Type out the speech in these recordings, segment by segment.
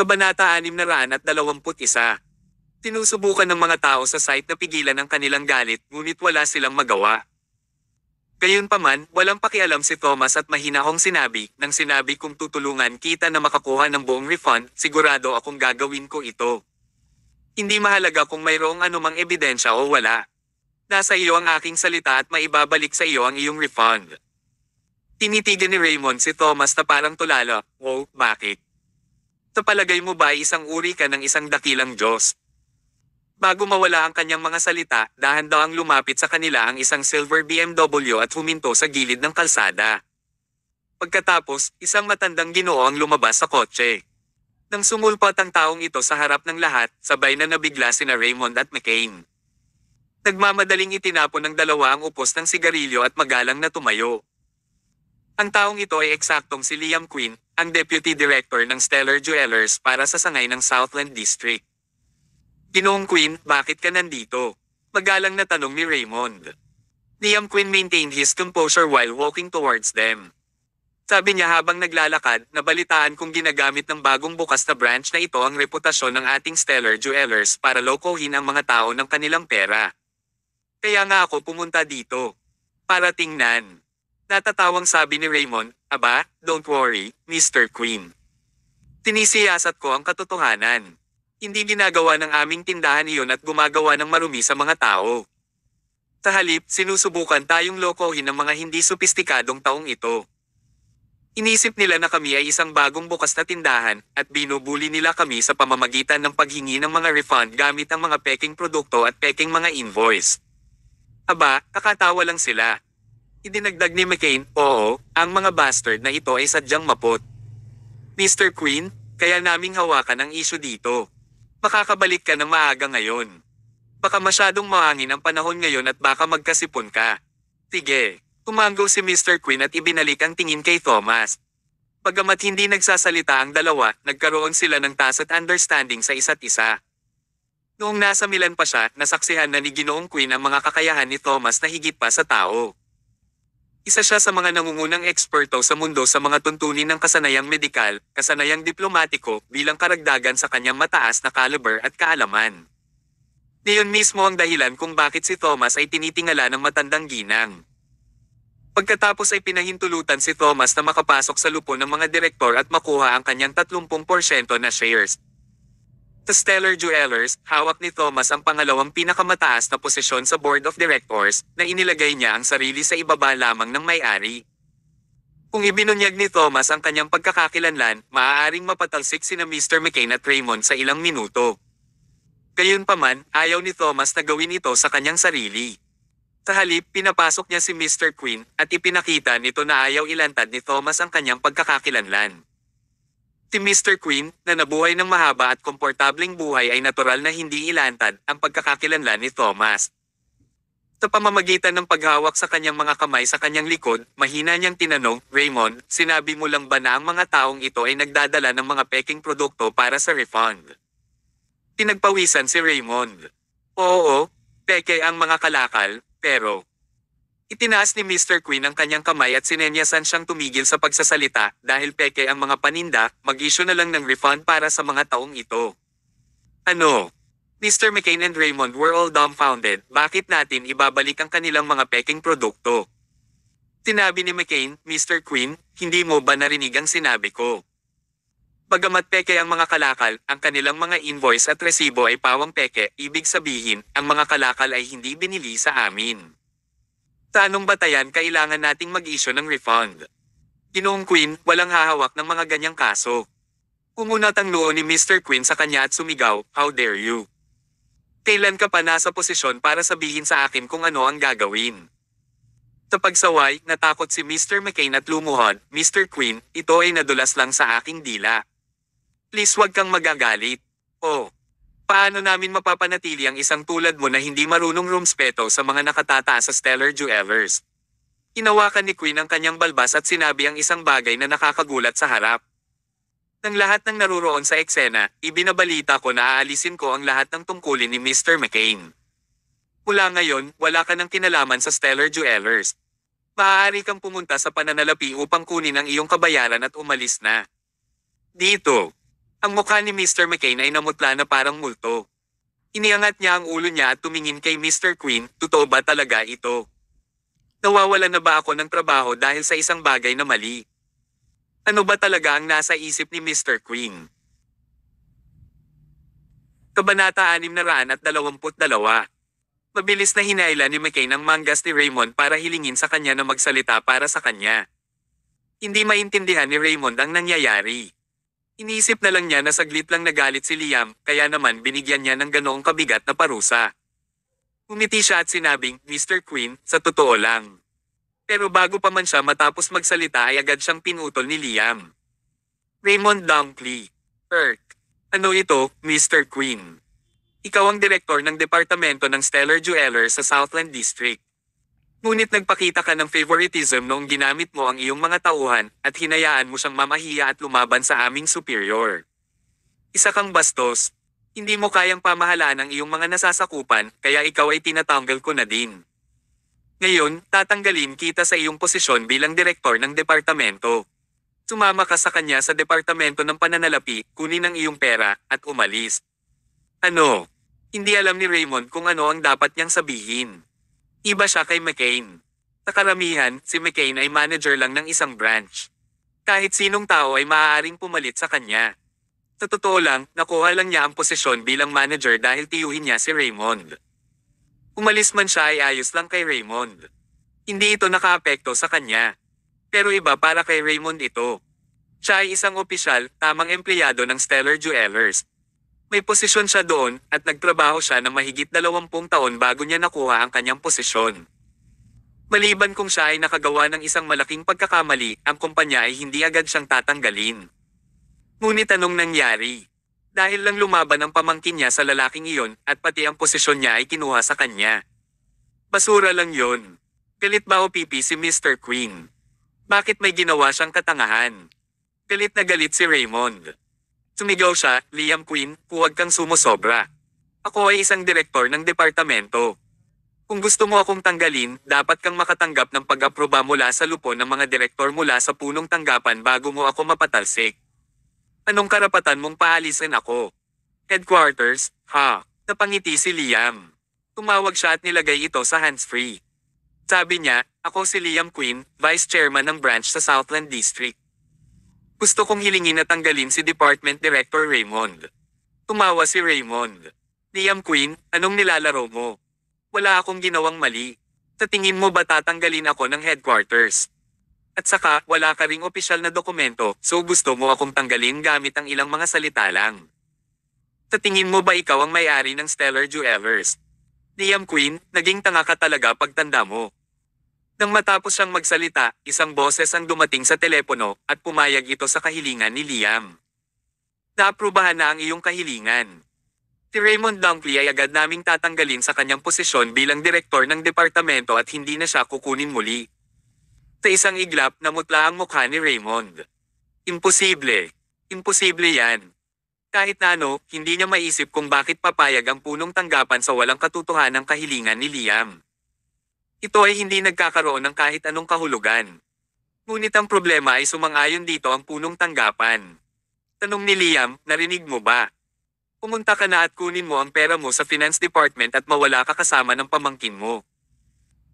Kabanata 621. Sinusubukan ng mga tao sa site na pigilan ang kanilang galit ngunit wala silang magawa. Gayunpaman, walang pakialam si Thomas at mahinahong sinabi, nang sinabi kong tutulungan kita na makakuha ng buong refund, sigurado akong gagawin ko ito. Hindi mahalaga kung mayroong anumang ebidensya o wala. Nasa iyo ang aking salita at maibabalik sa iyo ang iyong refund. Tinitigan ni Raymond si Thomas na parang tulala. Wow, bakit? Sa palagay mo ba ay isang uri ka ng isang dakilang Diyos? Bago mawala ang kanyang mga salita, dahan-dahang lumapit sa kanila ang isang silver BMW at huminto sa gilid ng kalsada. Pagkatapos, isang matandang Ginoo ang lumabas sa kotse. Nang sumulpot ang taong ito sa harap ng lahat, sabay na nabigla sina Raymond at McCain. Nagmamadaling itinapon ng dalawa ang upos ng sigarilyo at magalang na tumayo. Ang taong ito ay eksaktong si Liam Quinn, ang Deputy Director ng Stellar Jewelers para sa sangay ng Southland District. Ginoong Quinn, bakit ka nandito? Magalang na tanong ni Raymond. Liam Quinn maintained his composure while walking towards them. Sabi niya habang naglalakad, nabalitaan kong ginagamit ng bagong bukas na branch na ito ang reputasyon ng ating Stellar Jewelers para lokohin ang mga tao ng kanilang pera. Kaya nga ako pumunta dito. Para tingnan. Natatawang sabi ni Raymond, aba, don't worry, Mr. Quinn. Tinisiyasat ko ang katotohanan. Hindi ginagawa ng aming tindahan iyon at gumagawa ng marumi sa mga tao. Sa halip, sinusubukan tayong lokohin ng mga hindi sopistikadong taong ito. Inisip nila na kami ay isang bagong bukas na tindahan, at binubuli nila kami sa pamamagitan ng paghingi ng mga refund gamit ang mga peking produkto at peking mga invoice. Aba, kakatawa lang sila. Idinagdag ni McCain, oo, ang mga bastard na ito ay sadyang mapot. Mr. Quinn, kaya naming hawakan ang issue dito. Makakabalik ka ng maaga ngayon. Baka masyadong mahangin ang panahon ngayon at baka magkasipon ka. Sige, tumanggo si Mr. Quinn at ibinalik ang tingin kay Thomas. Bagamat hindi nagsasalita ang dalawa, nagkaroon sila ng tacit understanding sa isa't isa. Noong nasa Milan pa siya, nasaksihan na ni Ginoong Quinn ang mga kakayahan ni Thomas na higit pa sa tao. Isa siya sa mga nangungunang eksperto sa mundo sa mga tuntunin ng kasanayang medikal, kasanayang diplomatiko, bilang karagdagan sa kanyang mataas na caliber at kaalaman. Diyon mismo ang dahilan kung bakit si Thomas ay tinitingala ng matandang ginang. Pagkatapos ay pinahintulutan si Thomas na makapasok sa lupo ng mga direktor at makuha ang kanyang 30% na shares. Sa Stellar Jewelers, hawak ni Thomas ang pangalawang pinakamataas na posisyon sa Board of Directors, na inilagay niya ang sarili sa ibaba lamang ng may-ari. Kung ibinunyag ni Thomas ang kanyang pagkakakilanlan, maaaring mapatalsik sina Mr. McCain at Raymond sa ilang minuto. Gayunpaman, ayaw ni Thomas na gawin ito sa kanyang sarili. Sa halip, pinapasok niya si Mr. Quinn, at ipinakita nito na ayaw ilantad ni Thomas ang kanyang pagkakakilanlan. Si Mr. Quinn, na nabuhay ng mahaba at komportableng buhay ay natural na hindi ilantad ang pagkakakilanlan ni Thomas. Sa pamamagitan ng paghawak sa kanyang mga kamay sa kanyang likod, mahina niyang tinanong, Raymond, sinabi mo lang ba na ang mga taong ito ay nagdadala ng mga peking produkto para sa refund? Pinagpawisan si Raymond. Oo, peke ang mga kalakal, pero... Itinaas ni Mr. Quinn ang kanyang kamay at sinenyasan siyang tumigil sa pagsasalita dahil peke ang mga paninda, mag-issue na lang ng refund para sa mga taong ito. Ano? Mr. McCain and Raymond were all dumbfounded, bakit natin ibabalik ang kanilang mga peking produkto? Sinabi ni McCain, Mr. Quinn, hindi mo ba narinig ang sinabi ko? Bagamat peke ang mga kalakal, ang kanilang mga invoice at resibo ay pawang peke, ibig sabihin, ang mga kalakal ay hindi binili sa amin. Sa anong batayan kailangan nating mag-issue ng refund? Ginoong Quinn, walang hahawak ng mga ganyang kaso. Kumunat ang noo ni Mr. Quinn sa kanya at sumigaw, how dare you? Kailan ka pa nasa posisyon para sabihin sa akin kung ano ang gagawin? Sa pagsaway, natakot si Mr. McCain at lumuhod, Mr. Quinn, ito ay nadulas lang sa aking dila. Please wag kang magagalit. Oh. Paano namin mapapanatili ang isang tulad mo na hindi marunong rumspeto sa mga nakatataas sa Stellar Jewelers? Hinawakan ni Quinn ang kanyang balbas at sinabi ang isang bagay na nakakagulat sa harap. Nang lahat ng naruroon sa eksena, ibinabalita ko na aalisin ko ang lahat ng tungkulin ni Mr. McCain. Mula ngayon, wala ka ng kinalaman sa Stellar Jewelers. Maaari kang pumunta sa pananalapi upang kunin ang iyong kabayaran at umalis na. Dito. Ang mukha ni Mr. McCain ay namutla na parang multo. Iniangat niya ang ulo niya at tumingin kay Mr. Quinn, totoo ba talaga ito? Nawawalan na ba ako ng trabaho dahil sa isang bagay na mali? Ano ba talaga ang nasa isip ni Mr. Quinn? Kabanata 622. Mabilis na hinaila ni McCain ang manggas ni Raymond para hilingin sa kanya na magsalita para sa kanya. Hindi maintindihan ni Raymond ang nangyayari. Iniisip na lang niya na saglit lang nagalit si Liam, kaya naman binigyan niya ng ganoong kabigat na parusa. Umiti siya at sinabing, Mr. Quinn, sa totoo lang. Pero bago pa man siya matapos magsalita ay agad siyang pinutol ni Liam. Raymond Dunkley. Ano ito, Mr. Quinn? Ikaw ang direktor ng departamento ng Stellar Jewelers sa Southland District. Ngunit nagpakita ka ng favoritism noong ginamit mo ang iyong mga tauhan at hinayaan mo siyang mamahiya at lumaban sa aming superior. Isa kang bastos. Hindi mo kayang pamahalaan ang iyong mga nasasakupan, kaya ikaw ay tinatanggal ko na din. Ngayon, tatanggalin kita sa iyong posisyon bilang direktor ng departamento. Sumama ka sa kanya sa departamento ng pananalapi, kunin ang iyong pera, at umalis. Ano? Hindi alam ni Raymond kung ano ang dapat niyang sabihin. Iba siya kay McCain. Sa karamihan, si McCain ay manager lang ng isang branch. Kahit sinong tao ay maaaring pumalit sa kanya. Sa totoo lang, nakuha lang niya ang posisyon bilang manager dahil tiyuhin niya si Raymond. Umalis man siya ay ayos lang kay Raymond. Hindi ito nakaapekto sa kanya. Pero iba para kay Raymond ito. Siya ay isang opisyal, tamang empleyado ng Stellar Jewelers. May posisyon siya doon at nagtrabaho siya ng mahigit 20 taon bago niya nakuha ang kanyang posisyon. Maliban kung siya ay nakagawa ng isang malaking pagkakamali, ang kumpanya ay hindi agad siyang tatanggalin. Ngunit anong nangyari? Dahil lang lumaban ang pamangkin niya sa lalaking iyon at pati ang posisyon niya ay kinuha sa kanya. Basura lang yon. Galit ba o pipi si Mr. Quinn? Bakit may ginawa siyang katangahan? Galit na galit si Raymond. Sumigaw siya, Liam Quinn, huwag kang sumusobra. Ako ay isang direktor ng departamento. Kung gusto mo akong tanggalin, dapat kang makatanggap ng pag-aproba mula sa lupon ng mga direktor mula sa punong tanggapan bago mo ako mapatalsik. Anong karapatan mong paalisin ako? Headquarters, ha? Napangiti si Liam. Tumawag siya at nilagay ito sa hands-free. Sabi niya, ako si Liam Quinn, Vice Chairman ng branch sa Southland District. Gusto kong hilingin na tanggalin si Department Director Raymond. Tumawa si Raymond. Liam Quinn, anong nilalaro mo? Wala akong ginawang mali. Sa tingin mo ba tatanggalin ako ng headquarters? At saka, wala ka ring opisyal na dokumento, so gusto mo akong tanggalin gamit ang ilang mga salita lang. Sa tingin mo ba ikaw ang may-ari ng Stellar Jewelers? Liam Quinn, naging tanga ka talaga pagtanda mo. Nang matapos siyang magsalita, isang boses ang dumating sa telepono at pumayag ito sa kahilingan ni Liam. Naaprubahan na ang iyong kahilingan. Si Raymond Dunkley ay agad naming tatanggalin sa kanyang posisyon bilang direktor ng departamento at hindi na siya kukunin muli. Sa isang iglap, namutla ang mukha ni Raymond. Imposible. Imposible yan. Kahit na ano, hindi niya maisip kung bakit papayag ang punong tanggapan sa walang katotohanang kahilingan ni Liam. Ito ay hindi nagkakaroon ng kahit anong kahulugan. Ngunit ang problema ay sumang-ayon dito ang punong tanggapan. Tanong ni Liam, narinig mo ba? Pumunta ka na at kunin mo ang pera mo sa Finance Department at mawala ka kasama ng pamangkin mo.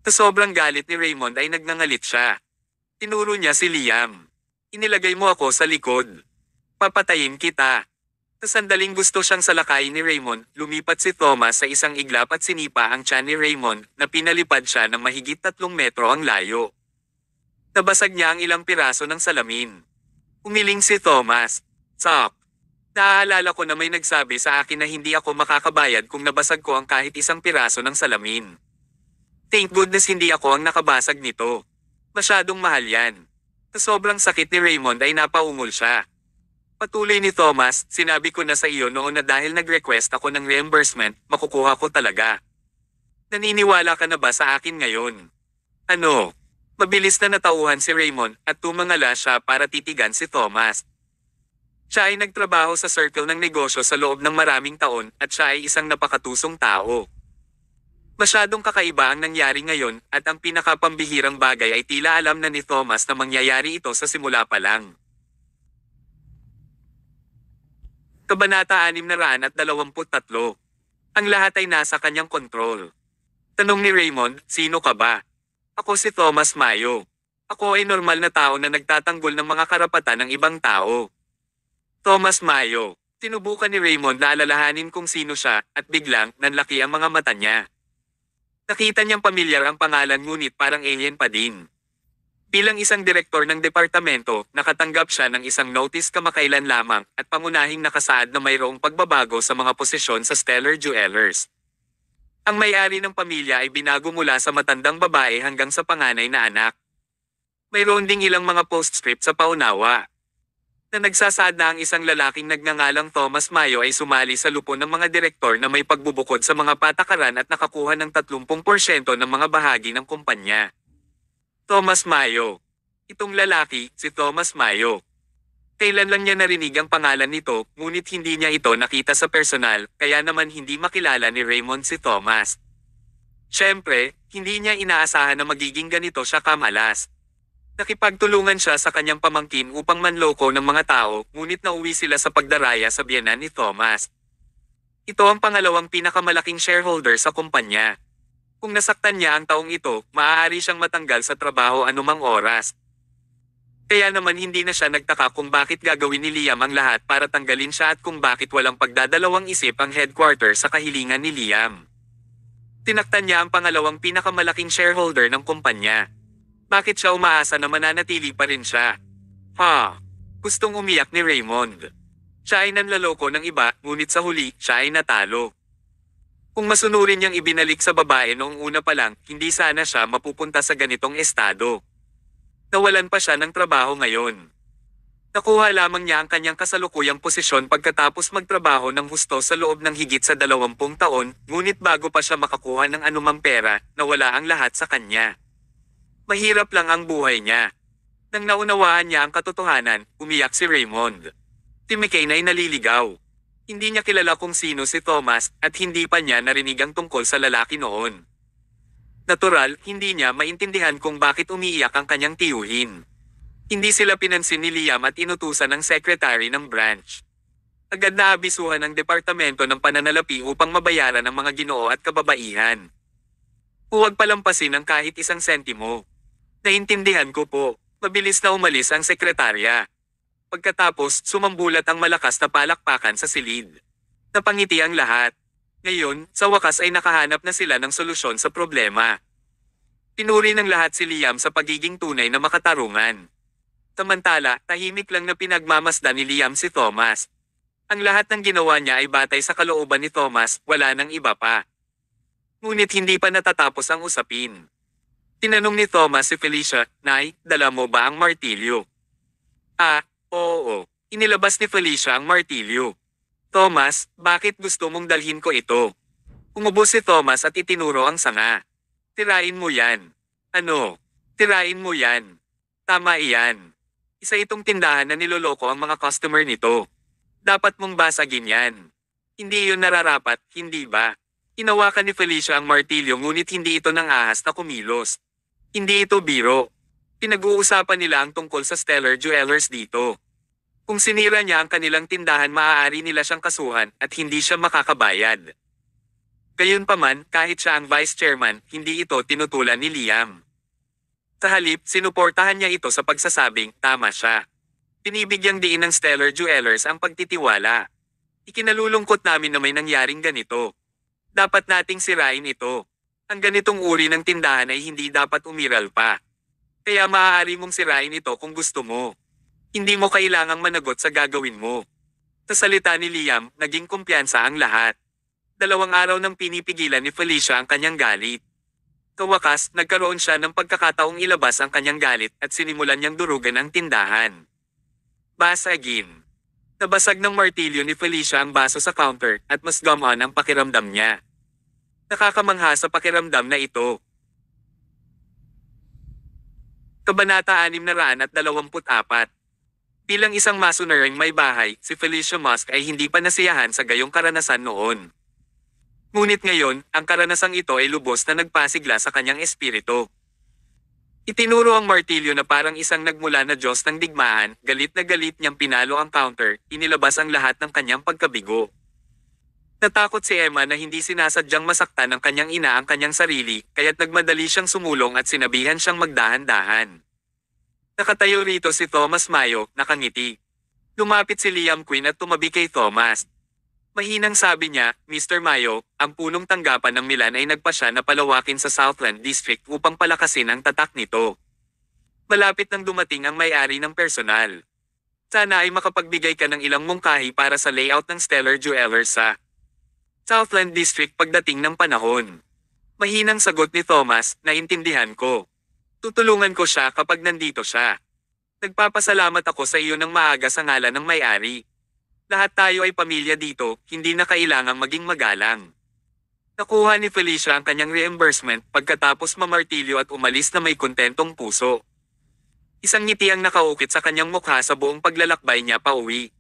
Sa sobrang galit ni Raymond ay nagngangalit siya. Tinuro niya si Liam. Inilagay mo ako sa likod. Papatayin kita. Sa sandaling gusto siyang salakayin ni Raymond, lumipat si Thomas sa isang iglap at sinipa ang tiyan ni Raymond na pinalipad siya ng mahigit 3 metro ang layo. Nabasag niya ang ilang piraso ng salamin. Umiling si Thomas. Sok. Naaalala ko na may nagsabi sa akin na hindi ako makakabayad kung nabasag ko ang kahit isang piraso ng salamin. Thank goodness hindi ako ang nakabasag nito. Masyadong mahal yan. Sa sobrang sakit ni Raymond ay napaungol siya. Patuloy ni Thomas, sinabi ko na sa iyo noon na dahil nag-request ako ng reimbursement, makukuha ko talaga. Naniniwala ka na ba sa akin ngayon? Ano? Mabilis na natauhan si Raymond at tumangala siya para titigan si Thomas. Siya ay nagtrabaho sa circle ng negosyo sa loob ng maraming taon at siya ay isang napakatusong tao. Masyadong kakaiba ang nangyari ngayon at ang pinakapambihirang bagay ay tila alam na ni Thomas na mangyayari ito sa simula pa lang. Kabanata 623. Ang lahat ay nasa kanyang kontrol. Tanong ni Raymond, sino ka ba? Ako si Thomas Mayo. Ako ay normal na tao na nagtatanggol ng mga karapatan ng ibang tao. Thomas Mayo. Tinubukan ni Raymond na alalahanin kung sino siya at biglang nanlaki ang mga mata niya. Nakita niyang pamilyar ang pangalan ngunit parang alien pa din. Bilang isang direktor ng departamento, nakatanggap siya ng isang notice kamakailan lamang at pangunahing nakasaad na mayroong pagbabago sa mga posisyon sa Stellar Jewelers. Ang may-ari ng pamilya ay binago mula sa matandang babae hanggang sa panganay na anak. Mayroon ding ilang mga postscript sa paunawa na nagsasaad na ang isang lalaking nagngangalang Thomas Mayo ay sumali sa lupo ng mga direktor na may pagbubukod sa mga patakaran at nakakuha ng 30% ng mga bahagi ng kumpanya. Thomas Mayo. Itong lalaki, si Thomas Mayo. Kailan lang niya narinig ang pangalan nito, ngunit hindi niya ito nakita sa personal, kaya naman hindi makilala ni Raymond si Thomas. Siyempre, hindi niya inaasahan na magiging ganito siya kamalas. Nakipagtulungan siya sa kanyang pamangkin upang manloko ng mga tao, ngunit nauwi sila sa pagdaraya sa biyenan ni Thomas. Ito ang pangalawang pinakamalaking shareholder sa kumpanya. Kung nasaktan niya ang taong ito, maaari siyang matanggal sa trabaho anumang oras. Kaya naman hindi na siya nagtaka kung bakit gagawin ni Liam ang lahat para tanggalin siya at kung bakit walang pagdadalawang isip ang headquarter sa kahilingan ni Liam. Tinaktan niya ang pangalawang pinakamalaking shareholder ng kumpanya. Bakit siya umaasa na mananatili pa rin siya? Gustong umiyak ni Raymond. Siya ay nanlaloko ng iba, ngunit sa huli, siya ay natalo. Kung masunurin niyang ibinalik sa babae noong una pa lang, hindi sana siya mapupunta sa ganitong estado. Nawalan pa siya ng trabaho ngayon. Nakuha lamang niya ang kanyang kasalukuyang posisyon pagkatapos magtrabaho ng husto sa loob ng higit sa 20 taon, ngunit bago pa siya makakuha ng anumang pera, nawala ang lahat sa kanya. Mahirap lang ang buhay niya. Nang naunawaan niya ang katotohanan, umiyak si Raymond. Si McCain ay naliligaw. Hindi niya kilala kung sino si Thomas at hindi pa niya narinig ang tungkol sa lalaki noon. Natural, hindi niya maintindihan kung bakit umiiyak ang kanyang tiyuhin. Hindi sila pinansin ni Liam at inutusan ng secretary ng branch. Agad na abisuhan ng departamento ng pananalapi upang mabayaran ang mga ginoo at kababaihan. Huwag palampasin ang kahit isang sentimo. Naintindihan ko po. Mabilis na umalis ang sekretarya. Pagkatapos, sumambulat ang malakas na palakpakan sa silid. Napangiti ang lahat. Ngayon, sa wakas ay nakahanap na sila ng solusyon sa problema. Pinuri ng lahat si Liam sa pagiging tunay na makatarungan. Samantala, tahimik lang na pinagmamasdan ni Liam si Thomas. Ang lahat ng ginawa niya ay batay sa kalooban ni Thomas, wala nang iba pa. Ngunit hindi pa natatapos ang usapin. Tinanong ni Thomas si Felicia, "Nay, dala mo ba ang martilyo?" Oo. Inilabas ni Felicia ang martilyo. "Thomas, bakit gusto mong dalhin ko ito?" Umubos si Thomas at itinuro ang sanga. "Tirain mo yan." "Ano? Tirain mo yan." "Tama iyan. Isa itong tindahan na niloloko ang mga customer nito. Dapat mong basagin yan. Hindi yun nararapat, hindi ba?" Hinawakan ni Felicia ang martilyo ngunit hindi ito nang ahas na kumilos. Hindi ito biro. Pinag-uusapan nila ang tungkol sa Stellar Jewelers dito. Kung sinira niya ang kanilang tindahan, maaari nila siyang kasuhan at hindi siya makakabayad. Gayunpaman, kahit siya ang vice chairman, hindi ito tinutulan ni Liam. Sa halip, sinuportahan niya ito sa pagsasabing, tama siya. Pinibigyang diin ng Stellar Jewelers ang pagtitiwala. "Ikinalulungkot namin na may nangyaring ganito. Dapat nating sirain ito. Ang ganitong uri ng tindahan ay hindi dapat umiral pa. Kaya maaari mong sirain ito kung gusto mo. Hindi mo kailangang managot sa gagawin mo." Sa salita ni Liam, naging kumpiyansa ang lahat. 2 araw nang pinipigilan ni Felicia ang kanyang galit. Sa wakas, nagkaroon siya ng pagkakataong ilabas ang kanyang galit at sinimulan niyang durugan ang tindahan. Basagin. Nabasag ng martilyo ni Felicia ang baso sa counter at mas gumaan ang pakiramdam niya. Nakakamangha sa pakiramdam na ito. Kabanata 624. Bilang isang masunuring may bahay, si Felicia Musk ay hindi pa nasiyahan sa gayong karanasan noon. Ngunit ngayon, ang karanasang ito ay lubos na nagpasigla sa kanyang espiritu. Itinuro ang martilyo na parang isang nagmula na Diyos ng digmaan, galit na galit niyang pinalo ang counter, inilabas ang lahat ng kanyang pagkabigo. Natakot si Emma na hindi sinasadyang masaktan ng kanyang ina ang kanyang sarili, kaya't nagmadali siyang sumulong at sinabihan siyang magdahan-dahan. Nakatayo rito si Thomas Mayo, nakangiti. Lumapit si Liam Quinn at tumabi kay Thomas. Mahinang sabi niya, Mr. Mayo, ang punong tanggapan ng Milan ay nagpasya na palawakin sa Southland District upang palakasin ang tatak nito. Malapit nang dumating ang may-ari ng personal. Sana ay makapagbigay ka ng ilang mungkahi para sa layout ng Stellar Jewelers sa Southland District pagdating ng panahon. Mahinang sagot ni Thomas, naintindihan ko. Tutulungan ko siya kapag nandito siya. Nagpapasalamat ako sa iyo ng maaga sa ngalan ng may-ari. Lahat tayo ay pamilya dito, hindi na kailangang maging magalang. Nakuha ni Felicia ang kanyang reimbursement pagkatapos mamartilyo at umalis na may kontentong puso. Isang ngiti ang nakaukit sa kanyang mukha sa buong paglalakbay niya pauwi.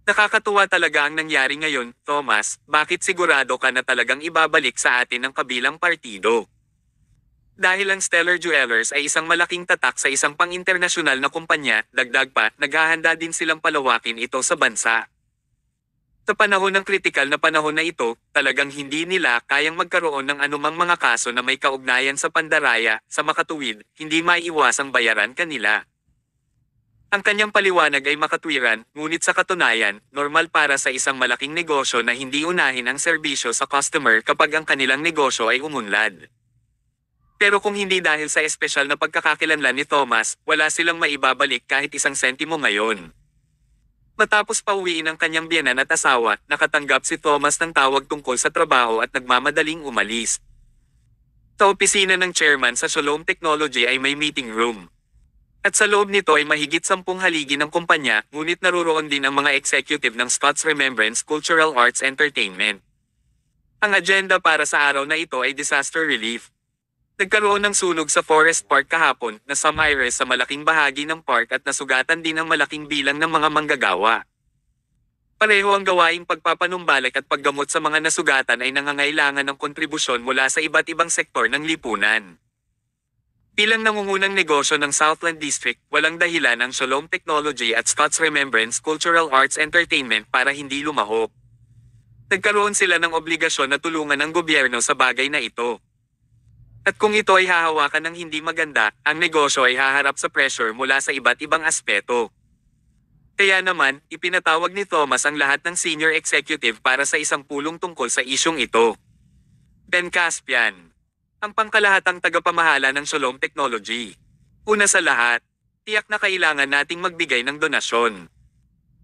Nakakatuwa talaga ang nangyari ngayon, Thomas, bakit sigurado ka na talagang ibabalik sa atin ang kabilang partido? Dahil ang Stellar Jewelers ay isang malaking tatak sa isang pang-internasyonal na kumpanya, dagdag pa, naghahanda din silang palawakin ito sa bansa. Sa panahon ng kritikal na panahon na ito, talagang hindi nila kayang magkaroon ng anumang mga kaso na may kaugnayan sa pandaraya, sa makatuwid, hindi maiiwasang bayaran kanila. Ang kanyang paliwanag ay makatwiran, ngunit sa katunayan, normal para sa isang malaking negosyo na hindi unahin ang serbisyo sa customer kapag ang kanilang negosyo ay umunlad. Pero kung hindi dahil sa espesyal na pagkakakilanlan ni Thomas, wala silang maibabalik kahit isang sentimo ngayon. Matapos pauwiin ang kanyang biyenan at asawa, nakatanggap si Thomas ng tawag tungkol sa trabaho at nagmamadaling umalis. Sa opisina ng chairman sa Shalom Technology ay may meeting room. At sa loob nito ay mahigit 10 haligi ng kumpanya, ngunit naruroon din ang mga executive ng Scots Remembrance Cultural Arts Entertainment. Ang agenda para sa araw na ito ay disaster relief. Nagkaroon ng sunog sa Forest Park kahapon, na sumaires sa malaking bahagi ng park at nasugatan din ang malaking bilang ng mga manggagawa. Pareho ang gawaing pagpapanumbalik at paggamot sa mga nasugatan ay nangangailangan ng kontribusyon mula sa iba't ibang sektor ng lipunan. Bilang nangungunang negosyo ng Southland District, walang dahilan ang Shalom Technology at Scots Remembrance Cultural Arts Entertainment para hindi lumahok. Nagkaroon sila ng obligasyon na tulungan ng gobyerno sa bagay na ito. At kung ito ay hahawakan ng hindi maganda, ang negosyo ay haharap sa pressure mula sa iba't ibang aspeto. Kaya naman, ipinatawag ni Thomas ang lahat ng senior executive para sa isang pulong tungkol sa isyong ito. Ben Caspian, ang pangkalahatang tagapamahala ng Shalom Technology. Una sa lahat, tiyak na kailangan nating magbigay ng donasyon.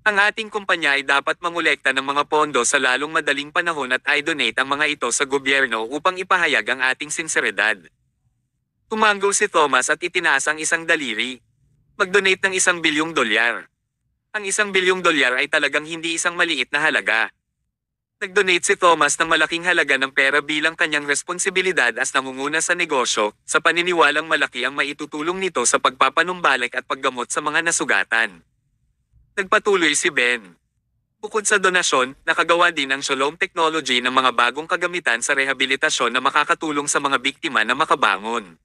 Ang ating kumpanya ay dapat mangolekta ng mga pondo sa lalong madaling panahon at i-donate ang mga ito sa gobyerno upang ipahayag ang ating sinseridad. Tumango si Thomas at itinaas ang isang daliri. Mag-donate ng $1 bilyong. Ang $1 bilyong ay talagang hindi isang maliit na halaga. Nag-donate si Thomas ng malaking halaga ng pera bilang kanyang responsibilidad as nangunguna sa negosyo, sa paniniwalang malaki ang maitutulong nito sa pagpapanumbalik at paggamot sa mga nasugatan. Nagpatuloy si Ben. Bukod sa donasyon, nakagawa din ang Shalom Technology ng mga bagong kagamitan sa rehabilitasyon na makakatulong sa mga biktima na makabangon.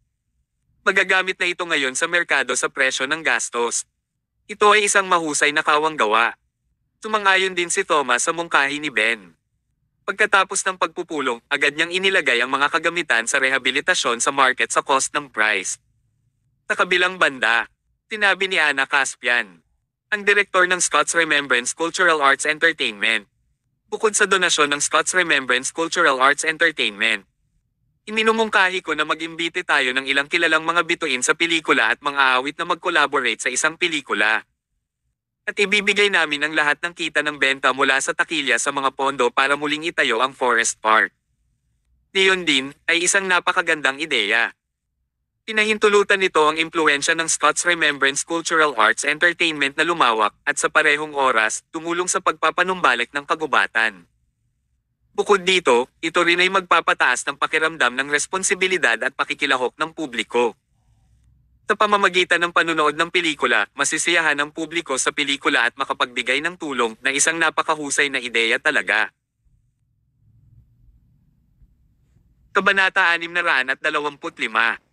Magagamit na ito ngayon sa merkado sa presyo ng gastos. Ito ay isang mahusay na kawang gawa. Sumang-ayon din si Thomas sa mungkahi ni Ben. Pagkatapos ng pagpupulong, agad niyang inilagay ang mga kagamitan sa rehabilitasyon sa market sa cost ng price. Sa kabilang banda, sinabi ni Anna Caspian, ang direktor ng Scots Remembrance Cultural Arts Entertainment. Bukod sa donasyon ng Scots Remembrance Cultural Arts Entertainment, iminumungkahi ko na mag-imbite tayo ng ilang kilalang mga bituin sa pelikula at mga awit na mag-collaborate sa isang pelikula. At ibibigay namin ang lahat ng kita ng benta mula sa takilya sa mga pondo para muling itayo ang Forest Park. Iyon din ay isang napakagandang ideya. Pinahintulutan nito ang impluensya ng Scots Remembrance Cultural Arts Entertainment na lumawak at sa parehong oras, tumulong sa pagpapanumbalik ng kagubatan. Bukod dito, ito rin ay magpapataas ng pakiramdam ng responsibilidad at pakikilahok ng publiko. Sa pamamagitan ng panunood ng pelikula, masisiyahan ang publiko sa pelikula at makapagbigay ng tulong na isang napakahusay na ideya talaga. Kabanata 625.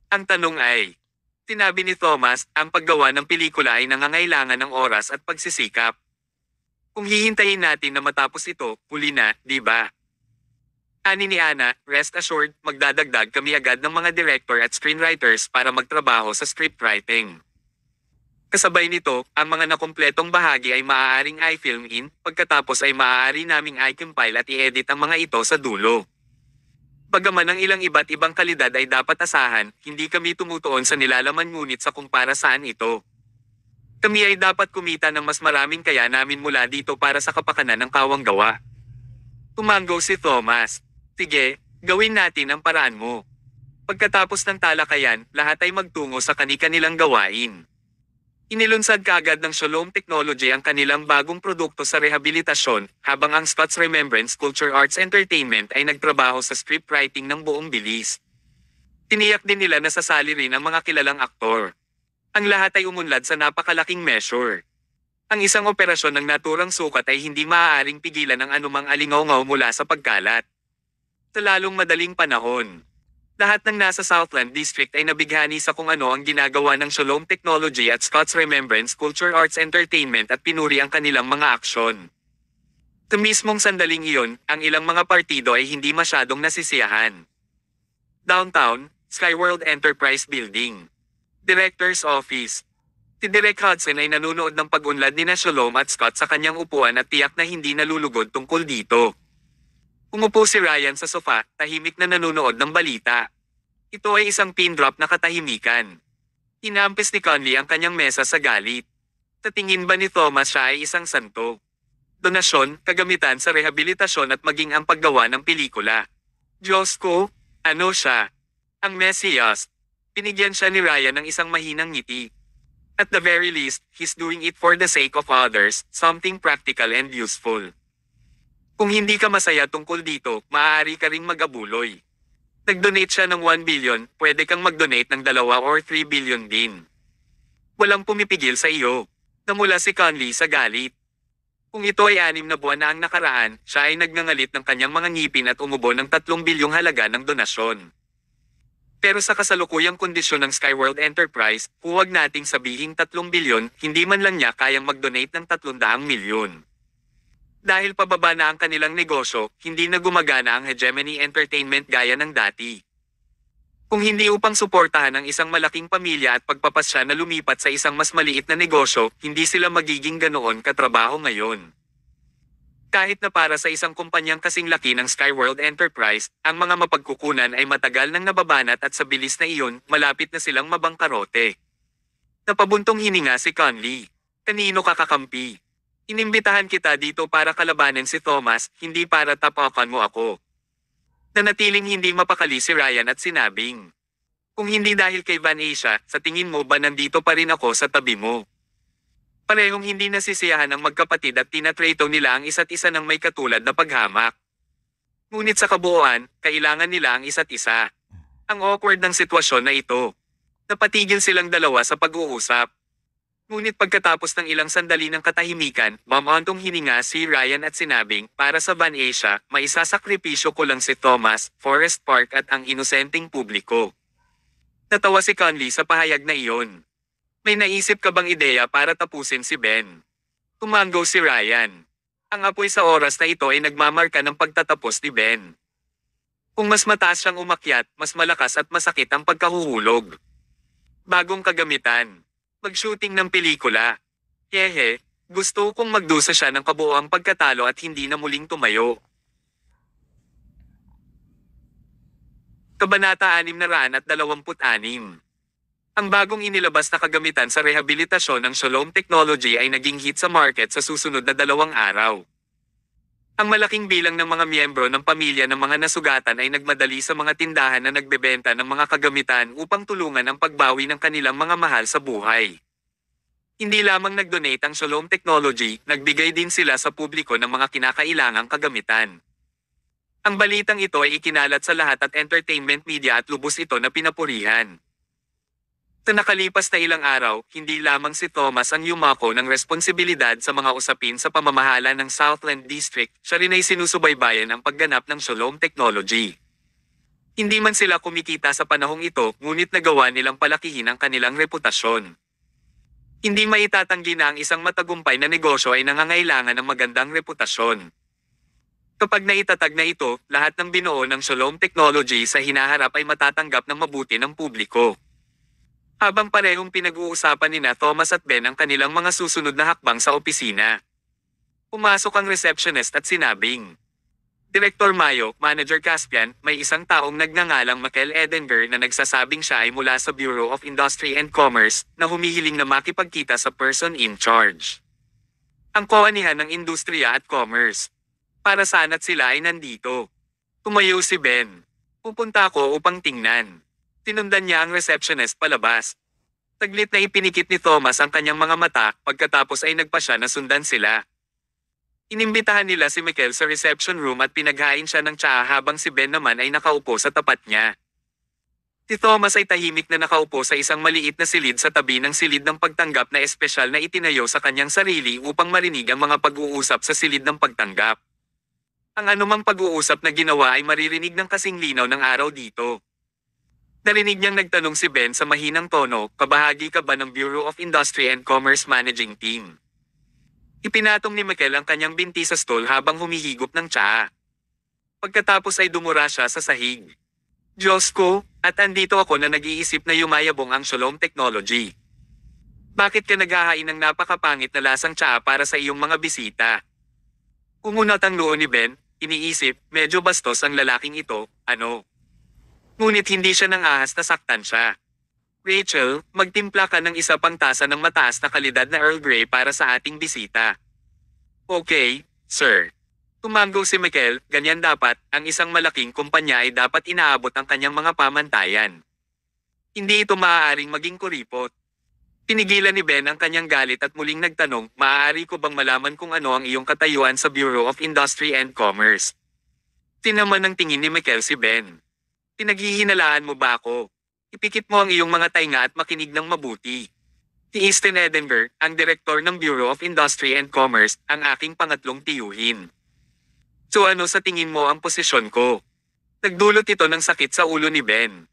Ang tanong ay, sinabi ni Thomas, ang paggawa ng pelikula ay nangangailangan ng oras at pagsisikap. Kung hihintayin natin na matapos ito, huli na, di ba? Ani ni Ana, rest assured, magdadagdag kami agad ng mga director at screenwriters para magtrabaho sa scriptwriting. Kasabay nito, ang mga nakumpletong bahagi ay maaaring i-film in, pagkatapos ay maaari naming i-compile at i-edit ang mga ito sa dulo. Bagaman ang ilang iba't ibang kalidad ay dapat asahan, hindi kami tumutuon sa nilalaman ngunit sa kung para saan ito. Kami ay dapat kumita ng mas maraming kaya namin mula dito para sa kapakanan ng kawang gawa. Tumango si Thomas. Sige, gawin natin ang paraan mo. Pagkatapos ng talakayan, lahat ay magtungo sa kani-kanilang gawain. Inilunsad kaagad ng Shalom Technology ang kanilang bagong produkto sa rehabilitasyon, habang ang Scott's Remembrance Culture Arts Entertainment ay nagtrabaho sa scriptwriting ng buong bilis. Tiniyak din nila na sasali rin ang mga kilalang aktor. Ang lahat ay umunlad sa napakalaking measure. Ang isang operasyon ng naturang sukat ay hindi maaaring pigilan ng anumang alingaw-ngaw mula sa pagkalat. Sa lalong madaling panahon, lahat ng nasa Southland District ay nabighani sa kung ano ang ginagawa ng Shalom Technology at Scott's Remembrance Culture Arts Entertainment at pinuri ang kanilang mga aksyon. Sa mismong sandaling iyon, ang ilang mga partido ay hindi masyadong nasisiyahan. Downtown, Skyworld Enterprise Building. Director's Office. Si Direk Hudson ay nanunood ng pag-unlad ni Shalom at Scott sa kanyang upuan at tiyak na hindi nalulugod tungkol dito. Umupo si Ryan sa sofa, tahimik na nanunood ng balita. Ito ay isang pin drop na katahimikan. Inampis ni Conley ang kanyang mesa sa galit. Sa tingin ba ni Thomas siya ay isang santo? Donasyon, kagamitan sa rehabilitasyon at maging ang paggawa ng pelikula. Diyos ko, ano siya? Ang Mesias. Pinigyan siya ni Ryan ng isang mahinang ngiti. At the very least, he's doing it for the sake of others, something practical and useful. Kung hindi ka masaya tungkol dito, maaari ka ring mag-abuloy. Nag-donate siya ng 1 billion, pwede kang mag-donate ng 2 or 3 billion din. Walang pumipigil sa iyo. Namula si Conley sa galit. Kung ito ay 6 na buwan na ang nakaraan, siya ay nagngangalit ng kanyang mga ngipin at umubo ng 3 bilyong halaga ng donasyon. Pero sa kasalukuyang kondisyon ng Skyworld Enterprise, huwag nating sabihing 3 bilyon, hindi man lang niya kayang mag-donate ng 300 milyon. Dahil pababa na ang kanilang negosyo, hindi na gumagana ang Hegemony Entertainment gaya ng dati. Kung hindi upang suportahan ang isang malaking pamilya at pagpapasya na lumipat sa isang mas maliit na negosyo, hindi sila magiging ganoon katrabaho ngayon. Kahit na para sa isang kumpanyang kasing laki ng Skyworld Enterprise, ang mga mapagkukunan ay matagal nang nababanat at sa bilis na iyon, malapit na silang mabangkarote. Napabuntong hininga si Conley. Kanino ka kakampi? Inimbitahan kita dito para kalabanin si Thomas, hindi para tapakan mo ako. Nanatiling hindi mapakali si Ryan at sinabing, kung hindi dahil kay Van Asia, sa tingin mo ba nandito pa rin ako sa tabi mo? Parehong hindi nasisiyahan ang magkapatid at tinatrato nila ang isa't isa ng may katulad na paghamak. Ngunit sa kabuuan, kailangan nila ang isa't isa. Ang awkward ng sitwasyon na ito. Napatigil silang dalawa sa pag-uusap. Ngunit pagkatapos ng ilang sandali ng katahimikan, mamantong hininga si Ryan at sinabing, para sa Van Asia, maisasakripisyo ko lang si Thomas, Forest Park at ang inosenteng publiko. Natawa si Conley sa pahayag na iyon. May naisip ka bang ideya para tapusin si Ben? Tumango si Ryan. Ang apoy sa oras na ito ay nagmamarka ng pagtatapos ni Ben. Kung mas mataas siyang umakyat, mas malakas at masakit ang pagkahuhulog. Bagong kagamitan. Mag-shooting ng pelikula. Hehe, gusto kong magdusa siya ng kabuoang pagkatalo at hindi na muling tumayo. Kabanata 626. Ang bagong inilabas na kagamitan sa rehabilitasyon ng Shalom Technology ay naging hit sa market sa susunod na 2 araw. Ang malaking bilang ng mga miyembro ng pamilya ng mga nasugatan ay nagmadali sa mga tindahan na nagbebenta ng mga kagamitan upang tulungan ang pagbawi ng kanilang mga mahal sa buhay. Hindi lamang nag-donate ang Shalom Technology, nagbigay din sila sa publiko ng mga kinakailangang kagamitan. Ang balitang ito ay ikinalat sa lahat at entertainment media at lubos ito na pinapurihan. Sa nakalipas na ilang araw, hindi lamang si Thomas ang yumako ng responsibilidad sa mga usapin sa pamamahala ng Southland District, siya rin ay sinusubaybayan ang pagganap ng Shalom Technology. Hindi man sila kumikita sa panahong ito, ngunit nagawa nilang palakihin ang kanilang reputasyon. Hindi maitatanggi na ang isang matagumpay na negosyo ay nangangailangan ng magandang reputasyon. Kapag naitatag na ito, lahat ng binuo ng Shalom Technology sa hinaharap ay matatanggap ng mabuti ng publiko. Habang parehong pinag-uusapan nina Thomas at Ben ang kanilang mga susunod na hakbang sa opisina, pumasok ang receptionist at sinabing, Direktor Mayo, Manager Caspian, may isang taong nagngangalang Michael Edinger na nagsasabing siya ay mula sa Bureau of Industry and Commerce na humihiling na makipagkita sa person in charge. Ang kawanihan ng industriya at commerce. Para saan at sila ay nandito? Tumayo si Ben. Pupunta ako upang tingnan. Tinundan niya ang receptionist palabas. Taglit na ipinikit ni Thomas ang kanyang mga mata, pagkatapos ay nagpa siya na sundan sila. Inimbitahan nila si Michael sa reception room at pinaghain siya ng tsaa habang si Ben naman ay nakaupo sa tapat niya. Si Thomas ay tahimik na nakaupo sa isang maliit na silid sa tabi ng silid ng pagtanggap na espesyal na itinayo sa kanyang sarili upang marinig ang mga pag-uusap sa silid ng pagtanggap. Ang anumang pag-uusap na ginawa ay maririnig ng kasing linaw ng araw dito. Narinig niyang nagtanong si Ben sa mahinang tono, kabahagi ka ba ng Bureau of Industry and Commerce Managing Team? Ipinatong ni Michael ang kanyang binti sa stool habang humihigop ng tsaa. Pagkatapos ay dumura siya sa sahig. Diyos ko, at andito ako na nag-iisip na yumayabong ang Shalom Technology. Bakit ka naghahain ng napakapangit na lasang tsaa para sa iyong mga bisita? Umunat ang noo ni Ben, iniisip, medyo bastos ang lalaking ito, ano? Ngunit hindi siya nang ahas na saktan siya. Rachel, magtimpla ka ng isa pang tasa ng mataas na kalidad na Earl Grey para sa ating bisita. Okay, sir. Tumanggo si Michael, ganyan dapat, ang isang malaking kumpanya ay dapat inaabot ang kanyang mga pamantayan. Hindi ito maaaring maging kuripot. Pinigilan ni Ben ang kanyang galit at muling nagtanong, maaari ko bang malaman kung ano ang iyong katayuan sa Bureau of Industry and Commerce? Tinaman ng tingin ni Michael si Ben. Pinaghihinalaan mo ba ako? Ipikit mo ang iyong mga tainga at makinig ng mabuti. Si Easton Edinger, ang direktor ng Bureau of Industry and Commerce, ang aking pangatlong tiyuhin. So ano sa tingin mo ang posisyon ko? Nagdulot ito ng sakit sa ulo ni Ben.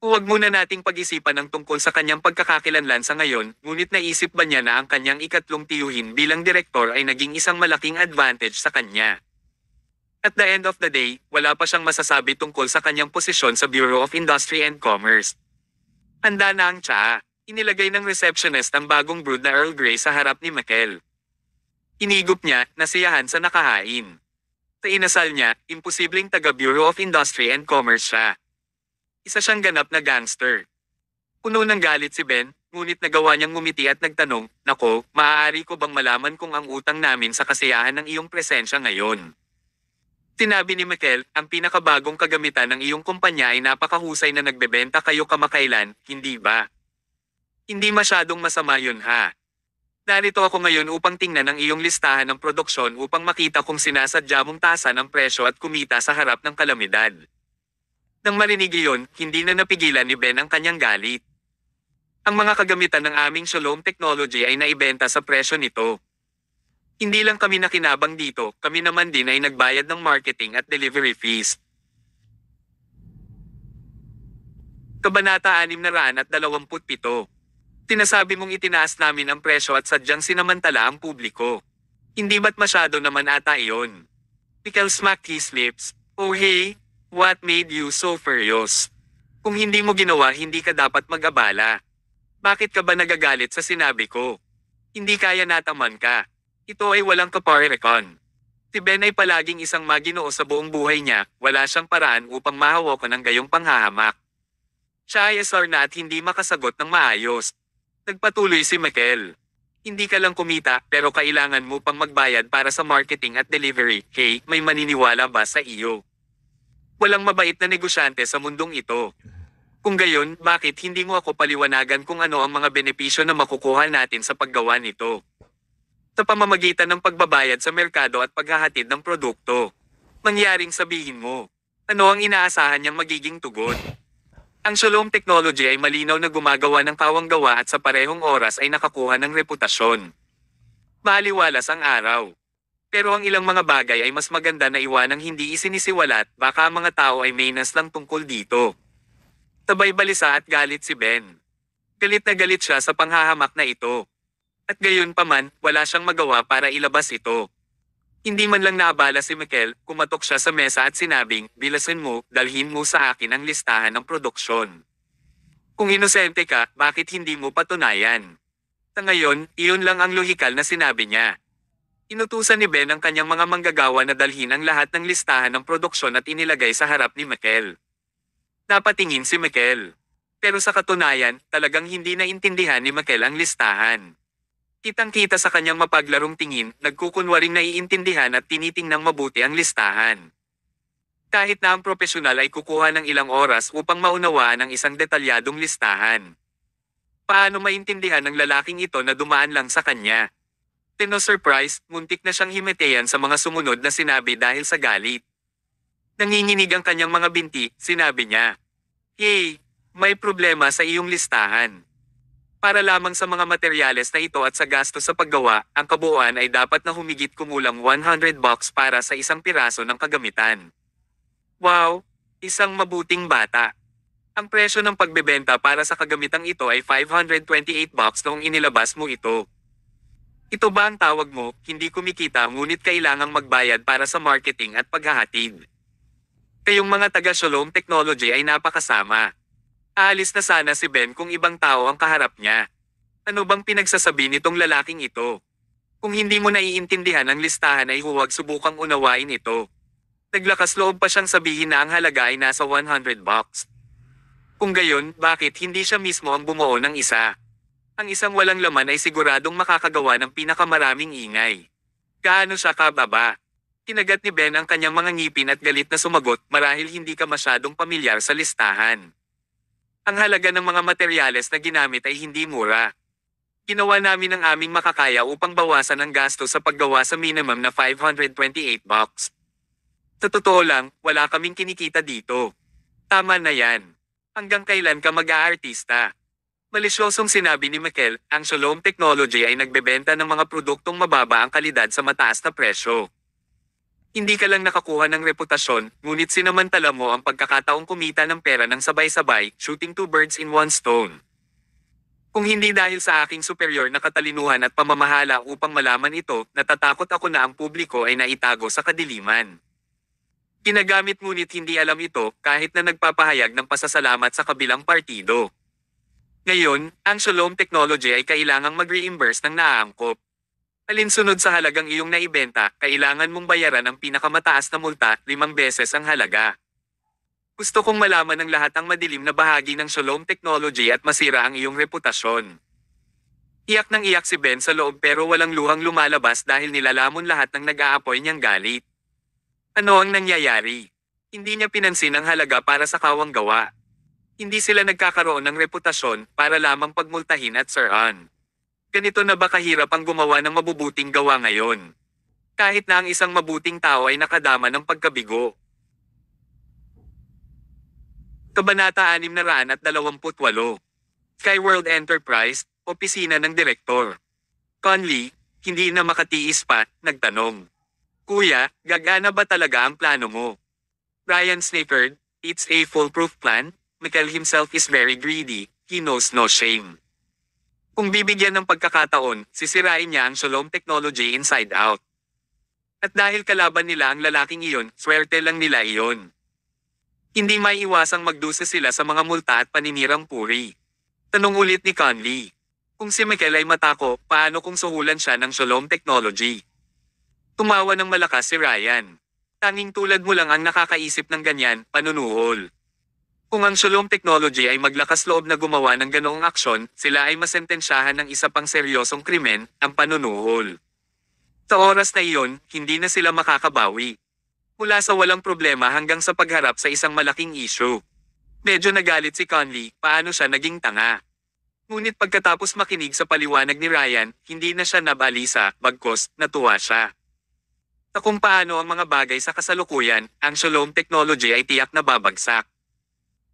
Huwag muna nating pag-isipan ng tungkol sa kanyang pagkakakilanlan sa ngayon, ngunit naisip ba niya na ang kanyang ikatlong tiyuhin bilang direktor ay naging isang malaking advantage sa kanya? At the end of the day, wala pa siyang masasabi tungkol sa kanyang posisyon sa Bureau of Industry and Commerce. Handa na ang tsaa. Inilagay ng receptionist ang bagong brewed na Earl Grey sa harap ni Michael. Inigop niya, nasiyahan sa nakahain. Sa inasal niya, imposibleng taga Bureau of Industry and Commerce siya. Isa siyang ganap na gangster. Puno ng galit si Ben, ngunit nagawa niyang ngumiti at nagtanong, Nako, maaari ko bang malaman kung ang utang namin sa kasiyahan ng iyong presensya ngayon? Sinabi ni Michael, ang pinakabagong kagamitan ng iyong kumpanya ay napakahusay na nagbebenta kayo kamakailan, hindi ba? Hindi masyadong masama yun ha. Narito ako ngayon upang tingnan ang iyong listahan ng produksyon upang makita kung sinasadya mong tasan ang presyo at kumita sa harap ng kalamidad. Nang marinig iyon, hindi na napigilan ni Ben ang kanyang galit. Ang mga kagamitan ng aming Shalom Technology ay naibenta sa presyo nito. Hindi lang kami nakinabang dito, kami naman din ay nagbayad ng marketing at delivery fees. Kabanata 627. Tinasabi mong itinaas namin ang presyo at sadyang sinamantala ang publiko. Hindi ba't masyado naman ata iyon? Michael smacked his lips. Oh hey, what made you so furious? Kung hindi mo ginawa hindi ka dapat mag-abala. Bakit ka ba nagagalit sa sinabi ko? Hindi kaya nataman ka. Ito ay walang kaparerekon. Si Ben ay palaging isang maginoo sa buong buhay niya, wala siyang paraan upang mahawakan ng gayong panghahamak. Siya ay asar na at hindi makasagot ng maayos. Nagpatuloy si Michael. Hindi ka lang kumita pero kailangan mo pang magbayad para sa marketing at delivery. Hey, may maniniwala ba sa iyo? Walang mabait na negosyante sa mundong ito. Kung gayon, bakit hindi mo ako paliwanagan kung ano ang mga benepisyo na makukuha natin sa paggawa nito? Sa pamamagitan ng pagbabayad sa merkado at paghahatid ng produkto. Mangyaring sabihin mo, ano ang inaasahan niyang magiging tugon? Ang Shalom Technology ay malinaw na gumagawa ng kawanggawa at sa parehong oras ay nakakuha ng reputasyon. Maliwalas ang araw. Pero ang ilang mga bagay ay mas maganda na iwanang hindi isinisiwalat, baka ang mga tao ay mainas lang tungkol dito. Tabay balisa at galit si Ben. Galit na galit siya sa panghahamak na ito. At gayon pa man, wala siyang magawa para ilabas ito. Hindi man lang naabala si Mikel, kumatok siya sa mesa at sinabing, "Bilasin mo, dalhin mo sa akin ang listahan ng produksyon. Kung inosente ka, bakit hindi mo patunayan?" Sa ngayon, iyon lang ang lohikal na sinabi niya. Inutusan ni Ben ang kanyang mga manggagawa na dalhin ang lahat ng listahan ng produksyon at inilagay sa harap ni Mikel. Napatingin si Mikel. Pero sa katunayan, talagang hindi naintindihan ni Mikel ang listahan. Kitang-kita sa kanyang mapaglarong tingin, nagkukunwaring naiintindihan at tinitingnang mabuti ang listahan. Kahit na ang propesyonal ay kukuha ng ilang oras upang maunawaan ang isang detalyadong listahan. Paano maintindihan ng lalaking ito na dumaan lang sa kanya? Tino-surprise, muntik na siyang himeteyan sa mga sumunod na sinabi dahil sa galit. Nanginginig ang kanyang mga binti, sinabi niya. "Hey, may problema sa iyong listahan. Para lamang sa mga materyales na ito at sa gasto sa paggawa, ang kabuuan ay dapat na humigit kumulang $100 para sa isang piraso ng kagamitan." Wow! Isang mabuting bata. Ang presyo ng pagbebenta para sa kagamitang ito ay $528 noong inilabas mo ito. Ito ba ang tawag mo, hindi kumikita ngunit kailangang magbayad para sa marketing at paghahatid? Kayong mga taga-Shalom Technology ay napakasama. Aalis na sana si Ben kung ibang tao ang kaharap niya. Ano bang pinagsasabi nitong lalaking ito? Kung hindi mo naiintindihan ang listahan ay huwag subukang unawain ito. Naglakas loob pa siyang sabihin na ang halaga ay nasa $100. Kung gayon, bakit hindi siya mismo ang bumuo ng isa? Ang isang walang laman ay siguradong makakagawa ng pinakamaraming ingay. Gaano siya kababa? Kinagat ni Ben ang kanyang mga ngipin at galit na sumagot, "Marahil hindi ka masyadong pamilyar sa listahan. Ang halaga ng mga materyales na ginamit ay hindi mura. Ginawa namin ang aming makakaya upang bawasan ang gasto sa paggawa sa minimum na $528. Sa totoo lang, wala kaming kinikita dito. Tama na yan. Hanggang kailan ka mag-aartista?" Malisyosong sinabi ni Mikel, ang Shalom Technology ay nagbebenta ng mga produktong mababa ang kalidad sa mataas na presyo. Hindi ka lang nakakuha ng reputasyon, ngunit sinamantala mo ang pagkakataong kumita ng pera ng sabay-sabay, shooting two birds in one stone. Kung hindi dahil sa aking superior na katalinuhan at pamamahala upang malaman ito, natatakot ako na ang publiko ay naitago sa kadiliman. Ginagamit ngunit hindi alam ito, kahit na nagpapahayag ng pasasalamat sa kabilang partido. Ngayon, ang Shalom Technology ay kailangang mag-reimburse ng naaangkop. Alinsunod sa halagang iyong naibenta, kailangan mong bayaran ang pinakamataas na multa, 5 beses ang halaga. Gusto kong malaman ng lahat ang madilim na bahagi ng Shalom Technology at masira ang iyong reputasyon. Iyak nang iyak si Ben sa loob pero walang luhang lumalabas dahil nilalamon lahat ng nag-aapoy niyang galit. Ano ang nangyayari? Hindi niya pinansin ang halaga para sa kawang gawa. Hindi sila nagkakaroon ng reputasyon para lamang pagmultahin at siraan. Ganito na ba kahirap ang gumawa ng mabubuting gawa ngayon? Kahit na ang isang mabuting tao ay nakadama ng pagkabigo. Kabanata 628. Skyworld Enterprise, Opisina ng Direktor. Conley, hindi na makatiis pa, nagtanong. "Kuya, gagana ba talaga ang plano mo?" Ryan snickered, "It's a foolproof plan. Mikel himself is very greedy, he knows no shame. Kung bibigyan ng pagkakataon, sisirain niya ang Shalom Technology inside out. At dahil kalaban nila ang lalaking iyon, swerte lang nila iyon. Hindi maiiwasang magdusa sila sa mga multa at paninirang puri." Tanong ulit ni Conley. Kung si Mikel ay matako, paano kung suhulan siya ng Shalom Technology? Tumawa ng malakas si Ryan. Tanging tulad mo lang ang nakakaisip ng ganyan, panunuhol. Kung ang Shalom Technology ay maglakas loob na gumawa ng ganoong aksyon, sila ay masentensyahan ng isa pang seryosong krimen, ang panunuhol. Sa oras na iyon, hindi na sila makakabawi. Mula sa walang problema hanggang sa pagharap sa isang malaking issue. Medyo nagalit si Conley, paano siya naging tanga. Ngunit pagkatapos makinig sa paliwanag ni Ryan, hindi na siya nabalisa, bagkus, natuwa siya. Sa kung paano ang mga bagay sa kasalukuyan, ang Shalom Technology ay tiyak na babagsak.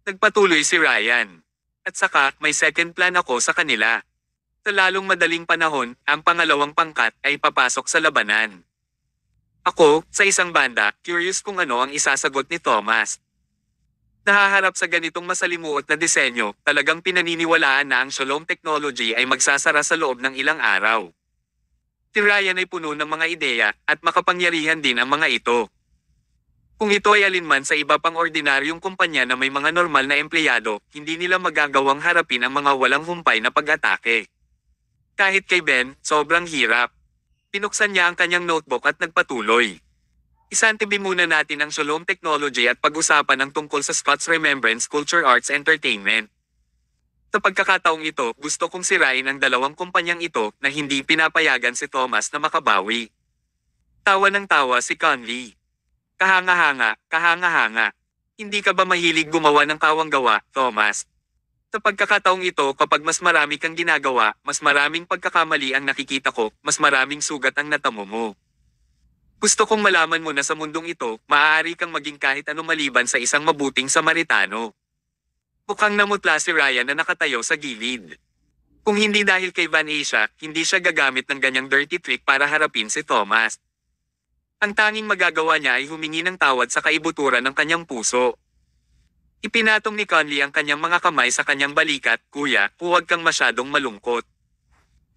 Nagpatuloy si Ryan. At saka, may second plan ako sa kanila. Sa lalong madaling panahon, ang pangalawang pangkat ay papasok sa labanan. Ako, sa isang banda, curious kung ano ang isasagot ni Thomas. Nahaharap sa ganitong masalimuot na disenyo, talagang pinaniniwalaan na ang Shalom technology ay magsasara sa loob ng ilang araw. Si Ryan ay puno ng mga ideya, at makapangyarihan din ang mga ito. Kung ito ay alinman sa iba pang ordinaryong kumpanya na may mga normal na empleyado, hindi nila magagawang harapin ang mga walang humpay na pag-atake. Kahit kay Ben, sobrang hirap. Pinuksan niya ang kanyang notebook at nagpatuloy. Isantibi muna natin ang Shalom technology at pag-usapan ang tungkol sa Scott's Remembrance Culture Arts Entertainment. Sa pagkakataong ito, gusto kong sirain ang dalawang kumpanyang ito na hindi pinapayagan si Thomas na makabawi. Tawa ng tawa si Conley. Kahanga-hanga, kahanga-hanga. Hindi ka ba mahilig gumawa ng kawang-gawa, Thomas? Sa pagkakataong ito, kapag mas marami kang ginagawa, mas maraming pagkakamali ang nakikita ko, mas maraming sugat ang natamo mo. Gusto kong malaman mo na sa mundong ito, maaari kang maging kahit ano maliban sa isang mabuting Samaritano. Mukhang namutla si Ryan na nakatayo sa gilid. Kung hindi dahil kay Van Asia, hindi siya gagamit ng ganyang dirty trick para harapin si Thomas. Ang tanging magagawa niya ay humingi ng tawad sa kaibuturan ng kanyang puso. Ipinatong ni Conley ang kanyang mga kamay sa kanyang balikat, "Kuya, huwag kang masyadong malungkot.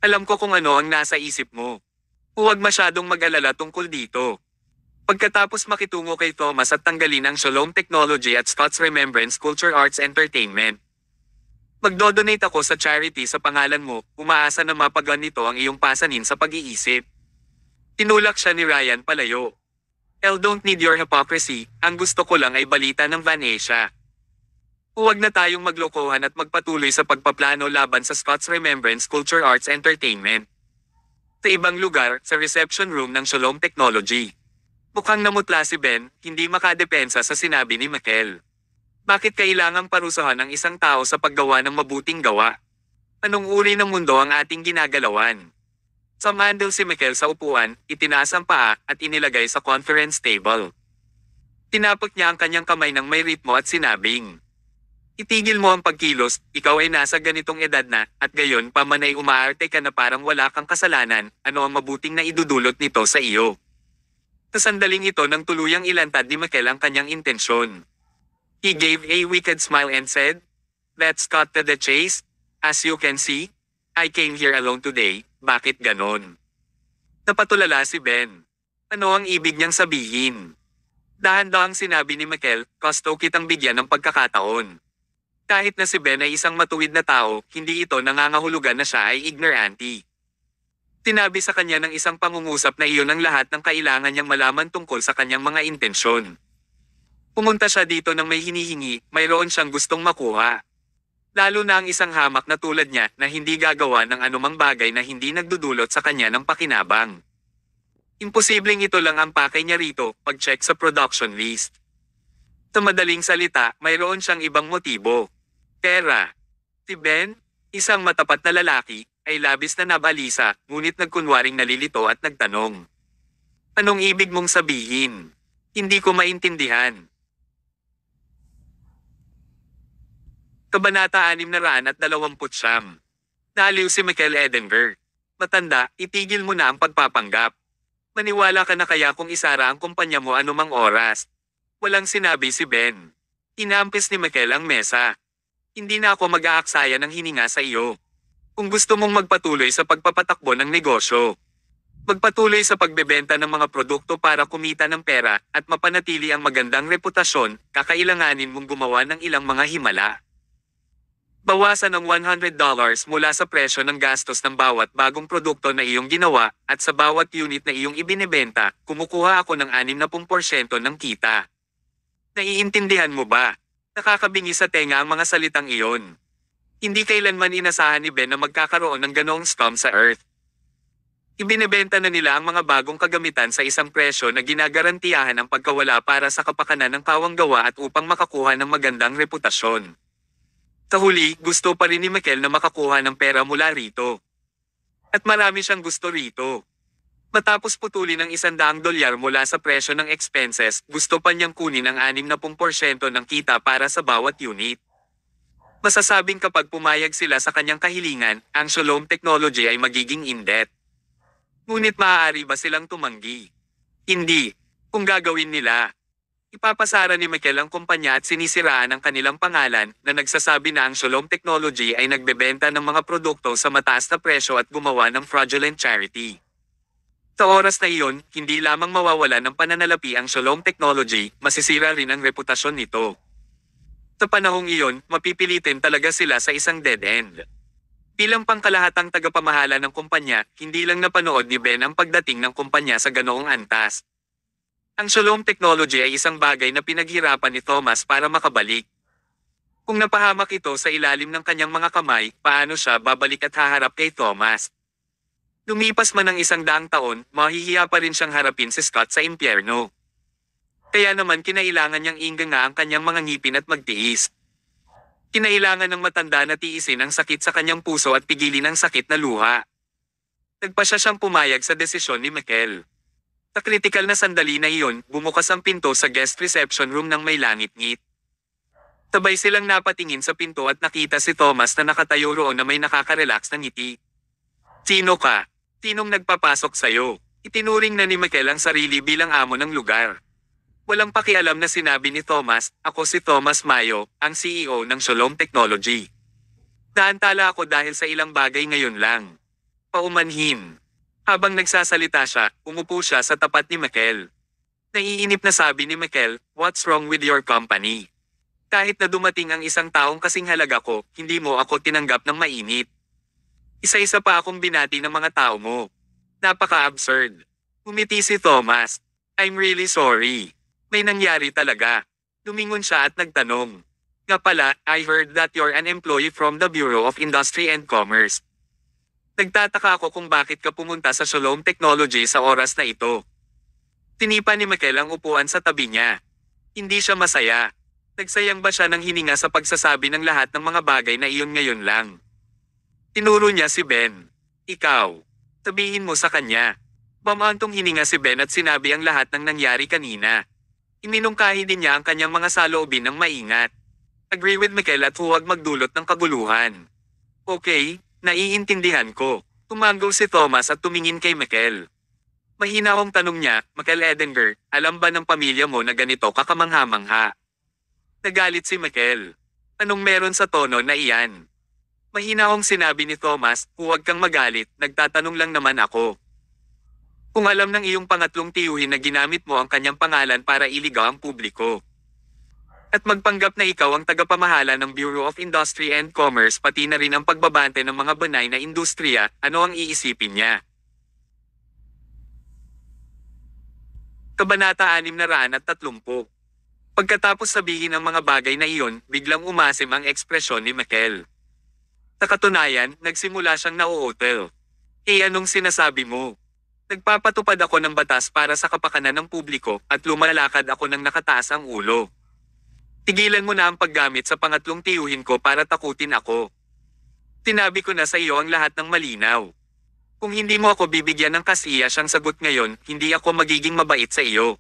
Alam ko kung ano ang nasa isip mo. Huwag masyadong mag-alala tungkol dito." Pagkatapos makitungo kay Thomas at tanggalin ang Shalom Technology at Scott's Remembrance Culture Arts Entertainment. "Magdodonate ako sa charity sa pangalan mo, umaasa na mapagaan nito ang iyong pasanin sa pag-iisip." Tinulak siya ni Ryan palayo. Don't need your hypocrisy, ang gusto ko lang ay balita ng Van Asia. Huwag na tayong maglokohan at magpatuloy sa pagpaplano laban sa Scott's Remembrance Culture Arts Entertainment. Sa ibang lugar, sa reception room ng Shalom Technology. Mukhang namutla si Ben, hindi makadepensa sa sinabi ni Mikel. Bakit kailangang parusahan ang isang tao sa paggawa ng mabuting gawa? Anong uri ng mundo ang ating ginagalawan? Sumandal si Mikel sa upuan, itinaas ang paa, at inilagay sa conference table. Tinapot niya ang kanyang kamay ng may ritmo at sinabing, "Itigil mo ang pagkilos, ikaw ay nasa ganitong edad na, at gayon pa man ay umaarte ka na parang wala kang kasalanan, ano ang mabuting na idudulot nito sa iyo?" Sa sandaling ito nang tuluyang ilantad ni Mikel ang kanyang intensyon. He gave a wicked smile and said, "Let's cut to the chase. As you can see, I came here alone today, bakit ganon?" Napatulala si Ben. Ano ang ibig niyang sabihin? Dahan-dahang sinabi ni Mikel, "Gusto kitang bigyan ng pagkakataon." Kahit na si Ben ay isang matuwid na tao, hindi ito nangangahulugan na siya ay ignorante. Sinabi sa kanya ng isang pangungusap na iyon ang lahat ng kailangan niyang malaman tungkol sa kanyang mga intensyon. Pumunta siya dito nang may hinihingi, mayroon siyang gustong makuha. Lalo na ang isang hamak na tulad niya na hindi gagawa ng anumang bagay na hindi nagdudulot sa kanya ng pakinabang. Imposibleng ito lang ang pakay niya rito, pag-check sa production list. Sa madaling salita, mayroon siyang ibang motibo. Pera. Si Ben, isang matapat na lalaki, ay labis na nabalisa, ngunit nagkunwaring nalilito at nagtanong. "Anong ibig mong sabihin? Hindi ko maintindihan." Kabanata 629. Naaliw si Mikel Edenberg. "Matanda, itigil mo na ang pagpapanggap. Maniwala ka na kaya kung isara ang kumpanya mo anumang oras?" Walang sinabi si Ben. Inampis ni Mikel ang mesa. "Hindi na ako mag-aaksaya ng hininga sa iyo. Kung gusto mong magpatuloy sa pagpapatakbo ng negosyo, magpatuloy sa pagbebenta ng mga produkto para kumita ng pera at mapanatili ang magandang reputasyon, kakailanganin mong gumawa ng ilang mga himala. Bawasan ng $100 mula sa presyo ng gastos ng bawat bagong produkto na iyong ginawa, at sa bawat unit na iyong ibinebenta, kumukuha ako ng 60% ng kita. Naiintindihan mo ba? Nakakabingi sa tenga ang mga salitang iyon. Hindi kailanman inasahan ni Ben na magkakaroon ng ganoong scam sa Earth. Ibinebenta na nila ang mga bagong kagamitan sa isang presyo na ginagarantiyahan ang pagkawala para sa kapakanan ng kawanggawa at upang makakuha ng magandang reputasyon. Sa huli, gusto pa rin ni Mikel na makakuha ng pera mula rito. At marami siyang gusto rito. Matapos putulin ng $100 mula sa presyo ng expenses, gusto pa niyang kunin ang 60% ng kita para sa bawat unit. Masasabing kapag pumayag sila sa kanyang kahilingan, ang Shalom Technology ay magiging in debt. Ngunit maaari ba silang tumanggi? Hindi. Kung gagawin nila, ipapasara ni Mikel ang kumpanya at sinisiraan ang kanilang pangalan na nagsasabi na ang Shalom Technology ay nagbebenta ng mga produkto sa mataas na presyo at gumawa ng fraudulent charity. Sa oras na iyon, hindi lamang mawawala ng pananalapi ang Shalom Technology, masisira rin ang reputasyon nito. Sa panahong iyon, mapipilitin talaga sila sa isang dead end. Bilang pangkalahatang tagapamahala ng kumpanya, hindi lang napanood ni Ben ang pagdating ng kumpanya sa ganoong antas. Ang Shalom Technology ay isang bagay na pinaghirapan ni Thomas para makabalik. Kung napahamak ito sa ilalim ng kanyang mga kamay, paano siya babalik at haharap kay Thomas? Lumipas man ng 100 taon, mahihiya pa rin siyang harapin si Scott sa impyerno. Kaya naman kinailangan niyang inganga ang kanyang mga ngipin at magtiis. Kinailangan ng matanda na tiisin ang sakit sa kanyang puso at pigilin ang sakit na luha. Nagpasya siyang pumayag sa desisyon ni Mikel. Sa kritikal na sandali na iyon, bumukas ang pinto sa guest reception room ng may langit-ngit. Sabay silang napatingin sa pinto at nakita si Thomas na nakatayo roon na may nakaka-relax na ngiti. Sino ka? Sinong nagpapasok sa'yo? Itinuring na ni Mikel ang sarili bilang amo ng lugar. Walang pakialam na sinabi ni Thomas, ako si Thomas Mayo, ang CEO ng Shalom Technology. Naantala ako dahil sa ilang bagay ngayon lang. Paumanhin. Habang nagsasalita siya, umupo siya sa tapat ni Mikel. Naiinip na sabi ni Mikel, what's wrong with your company? Kahit na dumating ang isang taong kasing halaga ko, hindi mo ako tinanggap ng mainit. Isa-isa pa akong binati ng mga tao mo. Napaka-absurd. Umiti si Thomas. I'm really sorry. May nangyari talaga. Lumingon siya at nagtanong. Nga pala, I heard that you're an employee from the Bureau of Industry and Commerce. Nagtataka ako kung bakit ka pumunta sa Shalom Technology sa oras na ito. Tinipa ni Mikel ang upuan sa tabi niya. Hindi siya masaya. Nagsayang ba siya ng hininga sa pagsasabi ng lahat ng mga bagay na iyon ngayon lang? Tinuro niya si Ben. Ikaw. Sabihin mo sa kanya. Bamantong hininga si Ben at sinabi ang lahat ng nangyari kanina. Iminungkahi din niya ang kanyang mga saloobin ng maingat. Agree with Mikel at huwag magdulot ng kaguluhan. Okay, naiintindihan ko. Tumango si Thomas at tumingin kay Mikel. Mahinahong tanong niya, Mikel Edinger, alam ba ng pamilya mo na ganito kakamangha-mangha? Nagalit si Mikel. Anong meron sa tono na iyan? Mahinahong sinabi ni Thomas, huwag kang magalit, nagtatanong lang naman ako. Kung alam ng iyong pangatlong tiyuhin na ginamit mo ang kanyang pangalan para iligaw ang publiko. At magpanggap na ikaw ang tagapamahala ng Bureau of Industry and Commerce pati na rin ang pagbabante ng mga banay na industriya, ano ang iisipin niya? Kabanata 630. Pagkatapos sabihin ang mga bagay na iyon, biglang umasim ang ekspresyon ni Mikel. Sa katunayan, nagsimula siyang nauutal. Anong sinasabi mo? Nagpapatupad ako ng batas para sa kapakanan ng publiko at lumalakad ako ng nakataas ang ulo. Tigilan mo na ang paggamit sa pangatlong tiyuhin ko para takutin ako. Sinabi ko na sa iyo ang lahat ng malinaw. Kung hindi mo ako bibigyan ng kasiyasang sagot ngayon, hindi ako magiging mabait sa iyo.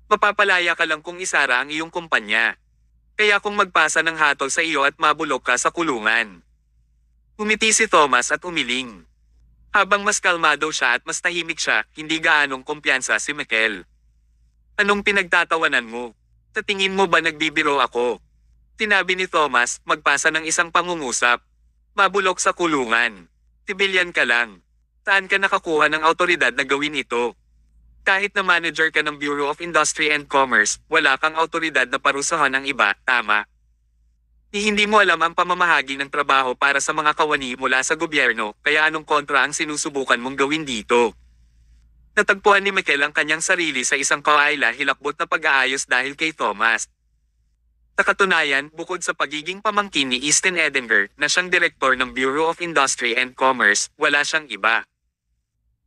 Mapapalaya ka lang kung isara ang iyong kumpanya. Kaya kung magpasa ng hatol sa iyo at mabulok ka sa kulungan. Umiti si Thomas at umiling. Habang mas kalmado siya at mas tahimik siya, hindi gaanong kumpiyansa si Mikel. Anong pinagtatawanan mo? Sa tingin mo ba nagbibiro ako? Sinabi ni Thomas, magpasa ng isang pangungusap. Mabulok sa kulungan. Sibilyan ka lang. Saan ka nakakuha ng autoridad na gawin ito? Kahit na manager ka ng Bureau of Industry and Commerce, wala kang autoridad na parusahan ng iba, tama? Hindi mo alam ang pamamahagi ng trabaho para sa mga kawani mula sa gobyerno, kaya anong kontra ang sinusubukan mong gawin dito? Natagpuan ni Mikel ang kanyang sarili sa isang kawaila hilakbot na pag-aayos dahil kay Thomas. Sa katunayan, bukod sa pagiging pamangkin ni Easton Edinger na siyang direktor ng Bureau of Industry and Commerce, wala siyang iba.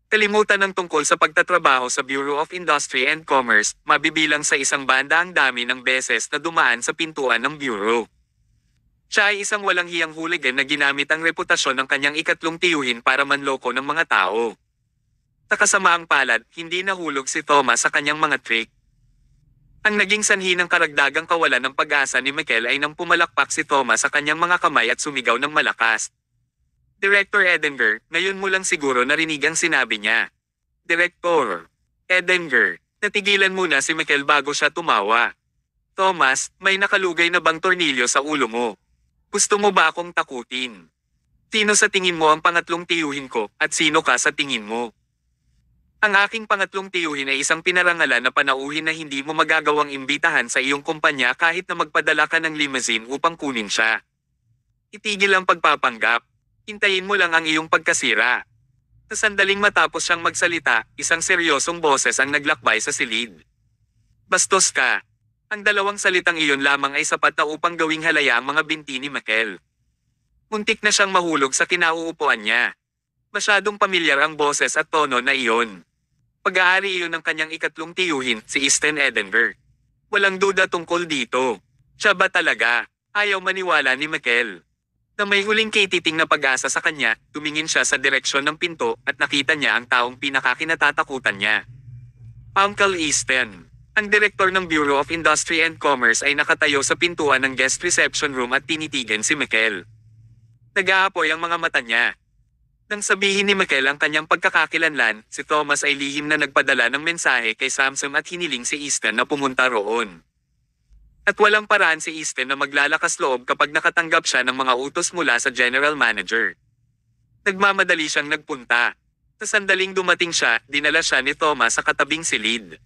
Kalimutan ng tungkol sa pagtatrabaho sa Bureau of Industry and Commerce, mabibilang sa isang banda ang dami ng beses na dumaan sa pintuan ng Bureau. Siya ay isang walang hiyang hooligan na ginamit ang reputasyon ng kanyang ikatlong tiyuhin para manloko ng mga tao. Sa kasamaang palad, hindi nahulog si Thomas sa kanyang mga trick. Ang naging sanhi ng karagdagang kawalan ng pag-asa ni Mikel ay nang pumalakpak si Thomas sa kanyang mga kamay at sumigaw ng malakas. Director Edinger, ngayon mo lang siguro narinig ang sinabi niya. Director. Edinger, natigilan muna si Mikel bago siya tumawa. Thomas, may nakalugay na bang tornilyo sa ulo mo? Gusto mo ba akong takutin? Sino sa tingin mo ang pangatlong tiyuhin ko at sino ka sa tingin mo? Ang aking pangatlong tiyuhin ay isang pinarangalan na panauhin na hindi mo magagawang imbitahan sa iyong kumpanya kahit na magpadala ka ng limousine upang kunin siya. Itigil ang pagpapanggap. Hintayin mo lang ang iyong pagkasira. Sa sandaling matapos siyang magsalita, isang seryosong boses ang naglakbay sa silid. Bastos ka. Ang dalawang salitang iyon lamang ay sapat na upang gawing halaya ang mga binti ni Mikel. Muntik na siyang mahulog sa kinauupuan niya. Masyadong pamilyar ang boses at tono na iyon. Pag-aari iyon ng kanyang ikatlong tiyuhin, si Easton Edinger. Walang duda tungkol dito. Siya ba talaga? Ayaw maniwala ni Mikel. Na may huling kititing na pag-asa sa kanya, tumingin siya sa direksyon ng pinto at nakita niya ang taong pinakakinatatakutan niya. Uncle Easton, ang direktor ng Bureau of Industry and Commerce ay nakatayo sa pintuan ng guest reception room at tinitigan si Mikel. Nag-aapoy ang mga mata niya. Nang sabihin ni Mikel ang kanyang pagkakakilanlan, si Thomas ay lihim na nagpadala ng mensahe kay Samson at hiniling si Easton na pumunta roon. At walang paraan si Easton na maglalakas loob kapag nakatanggap siya ng mga utos mula sa general manager. Nagmamadali siyang nagpunta. Sa sandaling dumating siya, dinala siya ni Thomas sa katabing silid.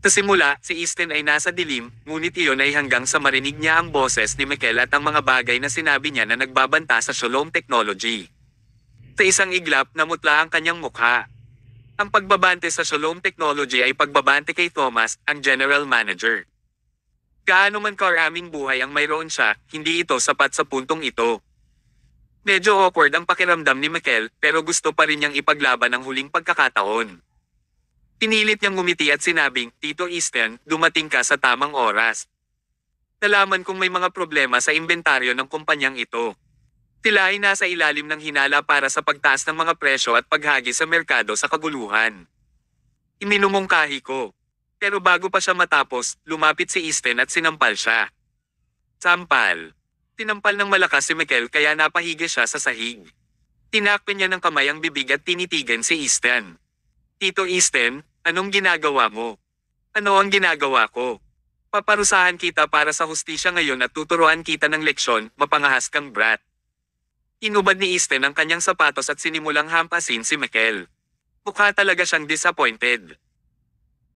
Sa simula, si Easton ay nasa dilim, ngunit iyon ay hanggang sa marinig niya ang boses ni Mikel at ang mga bagay na sinabi niya na nagbabanta sa Shalom Technology. Sa isang iglap, namutla ang kanyang mukha. Ang pagbabante sa Shalom Technology ay pagbabante kay Thomas, ang general manager. Gaano man karaming buhay ang mayroon siya, hindi ito sapat sa puntong ito. Medyo awkward ang pakiramdam ni Mikel, pero gusto pa rin niyang ipaglaban ang huling pagkakataon. Pinilit niyang ngumiti at sinabing, Tito Easton, dumating ka sa tamang oras. Nalaman kong may mga problema sa inventaryo ng kumpanyang ito. Sila ay nasa ilalim ng hinala para sa pagtaas ng mga presyo at paghagi sa merkado sa kaguluhan. Iminumungkahi ko. Pero bago pa siya matapos, lumapit si Easton at sinampal siya. Sampal. Tinampal ng malakas si Mikel kaya napahigi siya sa sahig. Tinakpan niya ng kamay ang bibig at tinitigan si Easton. Tito Easton, anong ginagawa mo? Ano ang ginagawa ko? Paparusahan kita para sa hustisya ngayon at tuturuan kita ng leksyon, mapangahas kang brat. Inubad ni Easton ang kanyang sapatos at sinimulang hampasin si Mikel. Mukha talaga siyang disappointed.